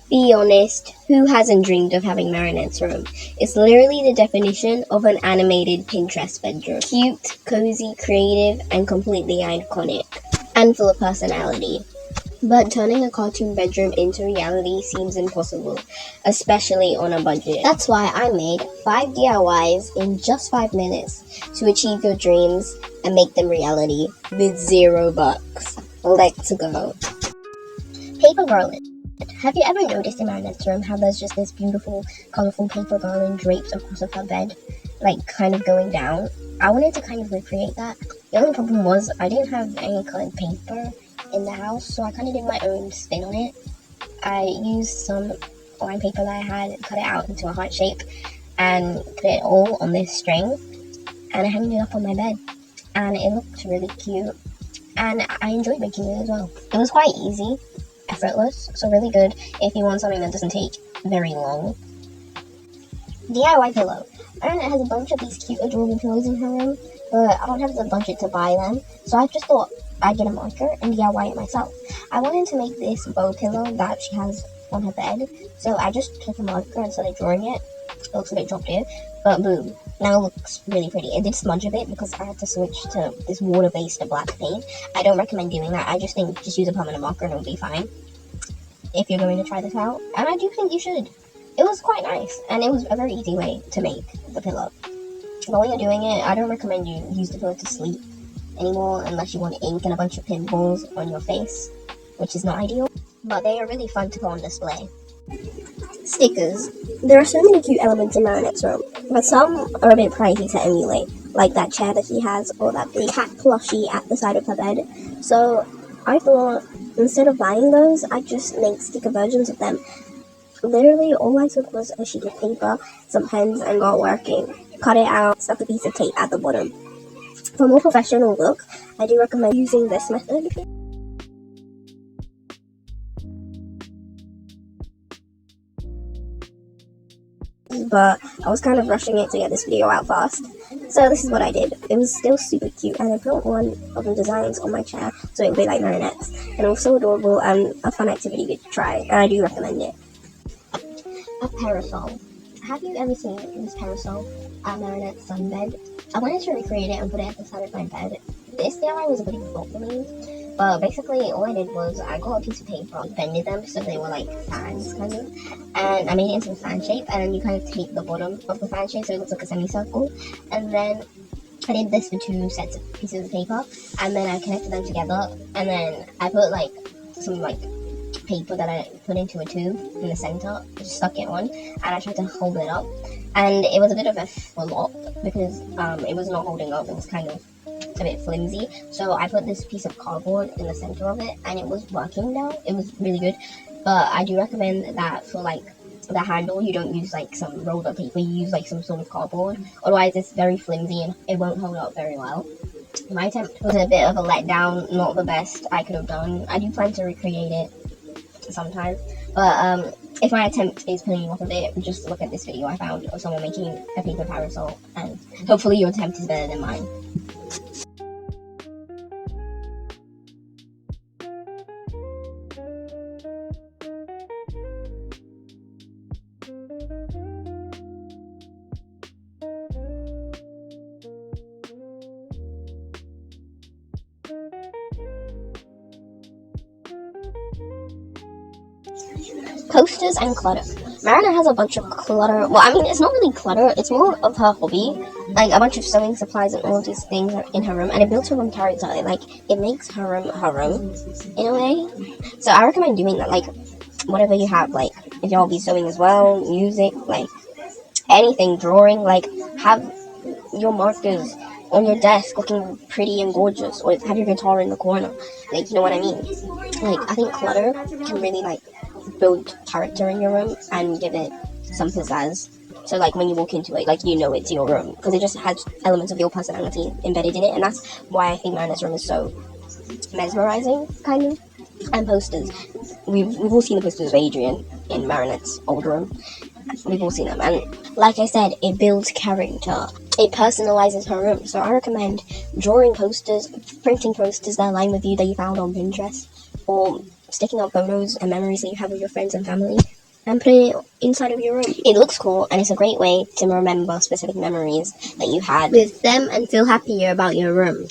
Be honest, who hasn't dreamed of having Marinette's room? It's literally the definition of an animated Pinterest bedroom. Cute, cozy, creative, and completely iconic. And full of personality. But turning a cartoon bedroom into reality seems impossible, especially on a budget. That's why I made 5 DIYs in just 5 minutes to achieve your dreams and make them reality with $0. Let's go. Paper garland. Have you ever noticed in Marinette's room how there's just this beautiful, colorful paper garland draped across of her bed, like kind of going down? I wanted to kind of recreate that. The only problem was I didn't have any colored paper in the house, so I kind of did my own spin on it. I used some line paper that I had, cut it out into a heart shape, and put it all on this string, and I hanged it up on my bed, and it looked really cute, and I enjoyed making it as well. It was quite easy, effortless, so really good if you want something that doesn't take very long. DIY pillow. Erin has a bunch of these cute, adorable pillows in her room, but I don't have the budget to buy them, so I just thought I'd get a marker and DIY it myself. I wanted to make this bow pillow that she has on her bed, so I just took a marker and started drawing it. It looks a bit dropped in, but boom, now it looks really pretty. It did smudge a bit because I had to switch to this water-based black paint. I don't recommend doing that. I just think just use a permanent marker and it'll be fine if you're going to try this out, and I do think you should. It was quite nice, and it was a very easy way to make the pillow. But when you're doing it, I don't recommend you use the pillow to sleep anymore unless you want ink and a bunch of pimples on your face, which is not ideal, but they are really fun to put on display. Stickers. There are so many cute elements in Marinette's room, but some are a bit pricey to emulate, like that chair that she has or that big cat plushie at the side of her bed. So I thought instead of buying those, I'd just make sticker versions of them. Literally, all I took was a sheet of paper, some pens, and got working. Cut it out, stuck a piece of tape at the bottom. For a more professional look, I do recommend using this method. But I was kind of rushing it to get this video out fast. So this is what I did. It was still super cute, and I put one of the designs on my chair so it would be like Marinette's. And it was so adorable and a fun activity to try, and I do recommend it. A parasol. Have you ever seen this parasol at Marinette's sunbed? I wanted to recreate it and put it at the side of my bed. This DIY was a bit of a thought for me, but basically all I did was I got a piece of paper, bended them so they were like fans kind of, and I made it into a fan shape, and then you kind of tape the bottom of the fan shape so it looks like a semicircle, and then I did this for 2 sets of pieces of paper, and then I connected them together, and then I put like some like paper that I put into a tube in the center, just stuck it on, and I tried to hold it up, and it was a bit of a flop because it was not holding up. It was kind of a bit flimsy, so I put this piece of cardboard in the center of it, and it was working now. It was really good, but I do recommend that for like the handle, you don't use like some rolled up paper, you use like some sort of cardboard, otherwise it's very flimsy and it won't hold up very well. My attempt was a bit of a letdown, not the best I could have done. I do plan to recreate it sometime, but if my attempt is putting you off of it, just look at this video I found of someone making a paper parasol, and hopefully your attempt is better than mine. Posters and clutter. Marina has a bunch of clutter. Well, I mean, it's not really clutter. It's more of her hobby. Like, a bunch of sewing supplies and all of these things are in her room. And it builds her room character. Like, it makes her room, in a way. So I recommend doing that. Like, whatever you have. Like, if y'all be sewing as well, music, like, anything, drawing. Like, have your markers on your desk looking pretty and gorgeous. Or have your guitar in the corner. Like, you know what I mean? Like, I think clutter can really, like, build character in your room and give it some pizzazz. So like when you walk into it, like you know it's your room because it just has elements of your personality embedded in it, and that's why I think Marinette's room is so mesmerizing, kind of. And posters, we've all seen the posters of Adrian in Marinette's old room. We've all seen them, and like I said, it builds character. It personalizes her room. So I recommend drawing posters, printing posters that align with you that you found on Pinterest, or sticking up photos and memories that you have with your friends and family. and putting it inside of your room. It looks cool, and it's a great way to remember specific memories that you had with them and feel happier about your room.